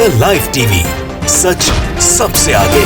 The live TV, सच सबसे आगे।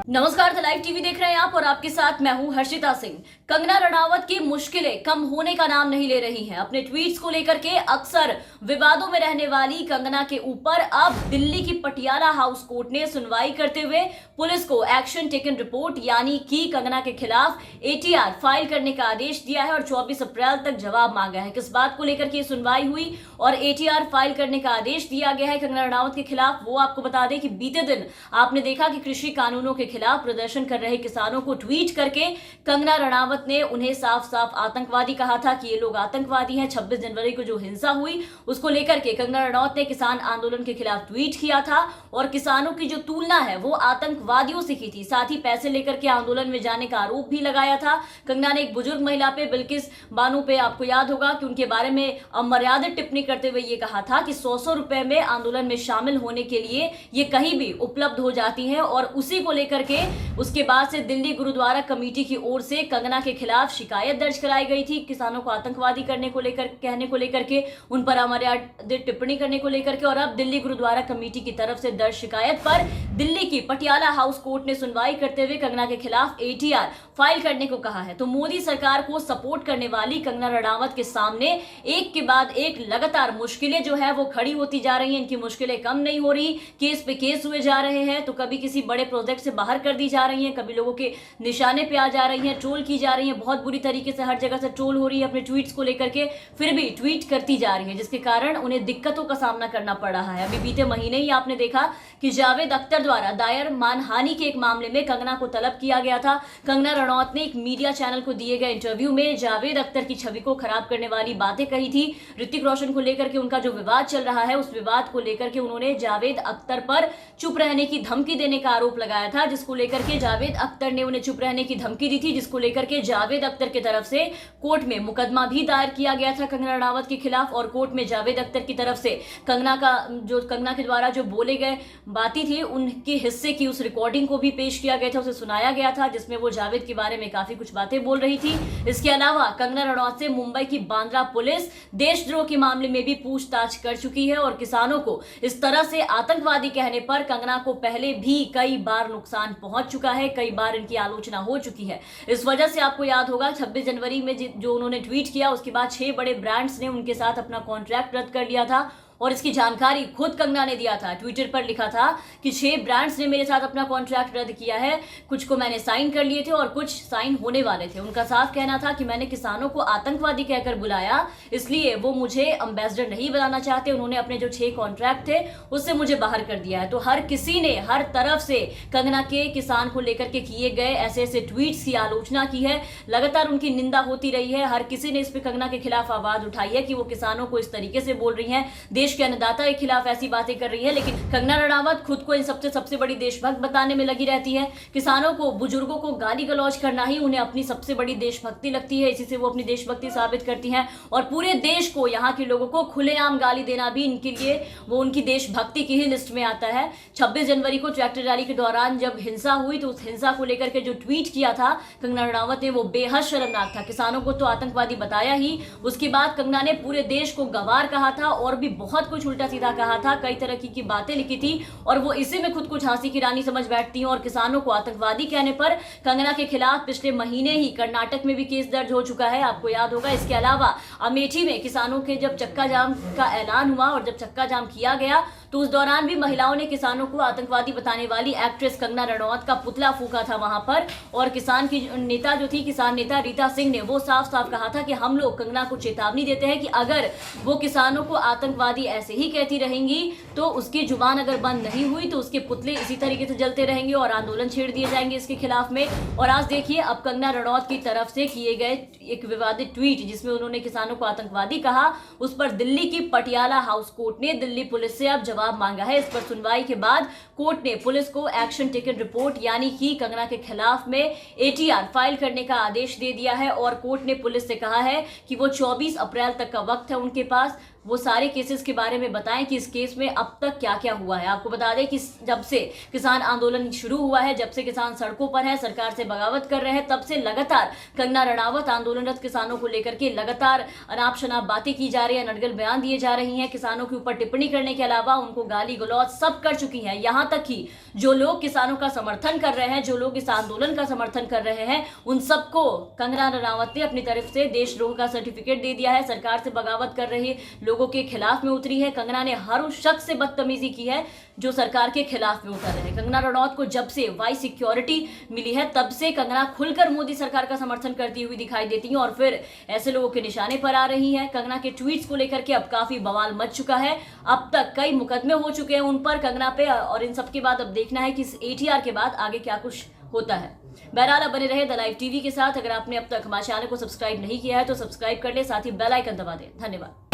नमस्कार, द लाइव टीवी देख रहे हैं आप और आपके साथ मैं हूं हर्षिता सिंह। कंगना रणावत की मुश्किलें कम होने का नाम नहीं ले रही हैं। अपने ट्वीट्स को लेकर के अक्सर विवादों में रहने वाली कंगना के ऊपर अब दिल्ली की पटियाला हाउस कोर्ट ने सुनवाई करते हुए पुलिस को एक्शन टेकन रिपोर्ट यानी कि कंगना के खिलाफ एटीआर फाइल करने का आदेश दिया है और 24 अप्रैल तक जवाब मांगा है। किस बात को लेकर के सुनवाई हुई और एटीआर फाइल करने का आदेश दिया गया है कंगना रणावत के खिलाफ, वो आपको बता दें कि बीते दिन आपने देखा कि कृषि कानूनों के खिलाफ प्रदर्शन कर रहे किसानों को ट्वीट करके कंगना रणावत ने उन्हें साफ साफ आतंकवादी कहा था कि ये लोग आतंकवादी हैं। 26 जनवरी को जो हिंसा हुई उसको लेकर के कंगना रणावत ने किसान आंदोलन के खिलाफ ट्वीट किया था और किसानों की जो तुलना है वो आतंकवादियों से की थी। साथ ही पैसे लेकर के आंदोलन में जाने का आरोप भी लगाया था। कंगना ने एक बुजुर्ग महिला पे, बिल्किस बानो पे, आपको याद होगा कि उनके बारे में अमर्यादित टिप्पणी करते हुए ये कहा था कि 100 रुपए में आंदोलन में शामिल होने के लिए ये कहीं भी उपलब्ध हो जाती हैं। और उसी को लेकर के उसके बाद से दिल्ली गुरुद्वारा कमेटी की ओर से कंगना के खिलाफ शिकायत दर्ज कराई गई थी, किसानों को आतंकवादी करने को लेकर, कहने को लेकर के, उन पर अमर्यादित टिप्पणी करने को लेकर के। और अब दिल्ली गुरुद्वारा कमेटी की तरफ से दर्ज शिकायत पर दिल्ली की पटियाला हाउस कोर्ट ने सुनवाई करते हुए कंगना के खिलाफ एटीआर फाइल करने को कहा है। तो मोदी सरकार को सपोर्ट करने वाली कंगना रणावत के सामने एक के बाद एक लगातार मुश्किलें जो है वो खड़ी होती जा रही हैं। इनकी मुश्किलें कम नहीं हो रही, केस पे केस हुए जा रहे हैं। तो कभी किसी बड़े प्रोजेक्ट से बाहर कर दी जा रही हैं, कभी लोगों के निशाने पे आ जा रही हैं, ट्रोल की जा रही हैं, बहुत बुरी तरीके से हर जगह से ट्रोल हो रही है अपने ट्वीट्स को लेकर के, फिर भी ट्वीट करती जा रही है, जिसके कारण उन्हें दिक्कतों का सामना करना पड़ रहा है। अभी बीते महीने ही आपने देखा कि जावेद अख्तर द्वारा दायर मानहानि के एक मामले में कंगना को तलब किया गया था। कंगना रणावत ने एक मीडिया चैनल को दिए गए इंटरव्यू में जावेद अख्तर की छवि को खराब करने वाली बातें कही थी। ऋतिक रोशन को लेकर के उनका जो विवाद चल रहा है, उस विवाद को लेकर के उन्होंने जावेद अख्तर पर चुप रहने की धमकी देने का आरोप लगाया था, जिसको लेकर के जावेद अख्तर ने उन्हें चुप रहने की धमकी दी थी, जिसको लेकर के जावेद अख्तर की तरफ से कोर्ट में मुकदमा भी दायर किया गया था कंगना रणावत के खिलाफ। और कोर्ट में जावेद अख्तर की तरफ से कंगना के द्वारा जो बोले गए बातें थी, उनके हिस्से की उस रिकॉर्डिंग को भी पेश किया गया था, उसे सुनाया गया था, जिसमें वो जावेद के बारे में काफी कुछ बातें बोल रही थी। इसके अलावा कंगना रणावत से मुंबई की बांद्रा पुलिस देशद्रोह के मामले में भी पूछताछ कर चुकी है। और किसानों को इस तरह से आतंकवादी कहने पर कंगना को पहले भी कई बार नुकसान पहुंच चुका है, कई बार इनकी आलोचना हो चुकी है। इस वजह से आपको याद होगा 26 जनवरी में जो उन्होंने ट्वीट किया, उसके बाद 6 बड़े ब्रांड्स ने उनके साथ अपना कॉन्ट्रैक्ट रद्द कर लिया था। और इसकी जानकारी खुद कंगना ने दिया था, ट्विटर पर लिखा था कि 6 ब्रांड्स ने मेरे साथ अपना कॉन्ट्रैक्ट रद्द किया है, कुछ को मैंने साइन कर लिए थे और कुछ साइन होने वाले थे। उनका साफ कहना था कि मैंने किसानों को आतंकवादी कहकर बुलाया, इसलिए वो मुझे एम्बेसडर नहीं बनाना चाहते। उन्होंने अपने जो 6 कॉन्ट्रैक्ट थे उससे मुझे बाहर कर दिया है। तो हर किसी ने हर तरफ से कंगना के किसान को लेकर के किए गए ऐसे ऐसे ट्वीट्स की आलोचना की है, लगातार उनकी निंदा होती रही है। हर किसी ने इस पर कंगना के खिलाफ आवाज उठाई है कि वो किसानों को इस तरीके से बोल रही है, देश के अन्नदाता के खिलाफ ऐसी बातें कर रही है। लेकिन कंगना रणावत खुद को इन सबसे बड़ी देशभक्त बताने में लगी रहती है। किसानों को, बुजुर्गों को गाली गलौज करना ही उन्हें अपनी सबसे बड़ी देशभक्ति लगती है, इसी से वो अपनी देशभक्ति साबित करती हैं। और पूरे देश को, यहाँ के लोगों को खुलेआम गाली देना भी इनके लिए वो उनकी देशभक्ति की ही लिस्ट में आता है। 26 जनवरी को ट्रैक्टर रैली के दौरान जब हिंसा हुई तो उस हिंसा को लेकर के जो ट्वीट किया था कंगना रणावत ने, वो बेहद शर्मनाक था। किसानों को तो आतंकवादी बताया ही, उसके बाद कंगना ने पूरे देश को गवार कहा था और भी बहुत कुछ उल्टा सीधा कहा था, कई तरह की बातें लिखी थी। और वो इसी में खुद को झांसी की रानी समझ बैठती हैं। और किसानों को आतंकवादी कहने पर कंगना के खिलाफ पिछले महीने ही कर्नाटक में भी केस दर्ज हो चुका है, आपको याद होगा। इसके अलावा अमेठी में किसानों के जब चक्का जाम का ऐलान हुआ और जब चक्का जाम किया गया तो उस दौरान भी महिलाओं ने किसानों को आतंकवादी बताने वाली एक्ट्रेस कंगना रणावत का पुतला फूंका था वहां पर। और किसान की नेता जो थी, किसान नेता रीता सिंह ने वो साफ साफ कहा था कि हम लोग कंगना को चेतावनी देते हैं कि अगर वो किसानों को आतंकवादी ऐसे ही कहती रहेंगी तो उसकी जुबान अगर बंद नहीं हुई तो उसके पुतले इसी तरीके से जलते रहेंगे और आंदोलन छेड़ दिए जाएंगे इसके खिलाफ में। और आज देखिए, अब कंगना रणावत की तरफ से किए गए एक विवादित ट्वीट जिसमें उन्होंने किसानों को आतंकवादी कहा, उस पर दिल्ली की पटियाला हाउस कोर्ट ने दिल्ली पुलिस से अब जवाब मांगा है। इस पर सुनवाई के बाद कोर्ट ने पुलिस को एक्शन टेकन रिपोर्ट यानी कि कंगना के खिलाफ में एटीआर फाइल करने का आदेश दे दिया है। और कोर्ट ने पुलिस से कहा है कि वो 24 अप्रैल तक का वक्त है उनके पास, वो सारे केसेस के बारे में बताएं कि इस केस में अब तक क्या क्या हुआ है। आपको बता दें कि जब से किसान आंदोलन शुरू हुआ है, जब से किसान सड़कों पर है, सरकार से बगावत कर रहे हैं, तब से लगातार कंगना रणौत आंदोलनरत किसानों को लेकर के लगातार अनाप शनाप बातें की जा रही है, नटगल बयान दिए जा रही हैं। किसानों के ऊपर टिप्पणी करने के अलावा उनको गाली गलौज सब कर चुकी हैं। यहां तक कि जो लोग किसानों का समर्थन कर रहे हैं, जो लोग इस आंदोलन का समर्थन कर रहे हैं, उन सबको कंगना रणौत ने अपनी तरफ से देशद्रोह का सर्टिफिकेट दे दिया है। सरकार से बगावत कर रहे लोगों के खिलाफ में उतरी है। कंगना ने हर उस शख्स से बदतमीजी की है जो सरकार के खिलाफ में उतर रहे हैं। कंगना रणौत को जब से वाई सिक्योरिटी मिली है, तब से कंगना खुलकर मोदी सरकार का समर्थन करती हुई दिखाई देती है और फिर ऐसे लोगों के निशाने पर आ रही हैं। कंगना के ट्वीट्स को लेकर के अब काफी बवाल मच चुका है। अब तक कई मुकदमे हो चुके हैं उन पर, कंगना पे, और इन सब के बाद अब देखना है कि इस ATR के बाद आगे क्या कुछ होता है। बहरहाल अब बने रहे द लाइव टीवी के साथ। अगर आपने अब तक हमारे चैनल को सब्सक्राइब नहीं किया है तो सब्सक्राइब कर ले, साथ ही बेल आइकन दबा दें। धन्यवाद।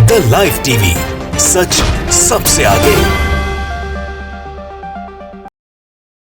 द लाइव टीवी, सच सबसे आगे।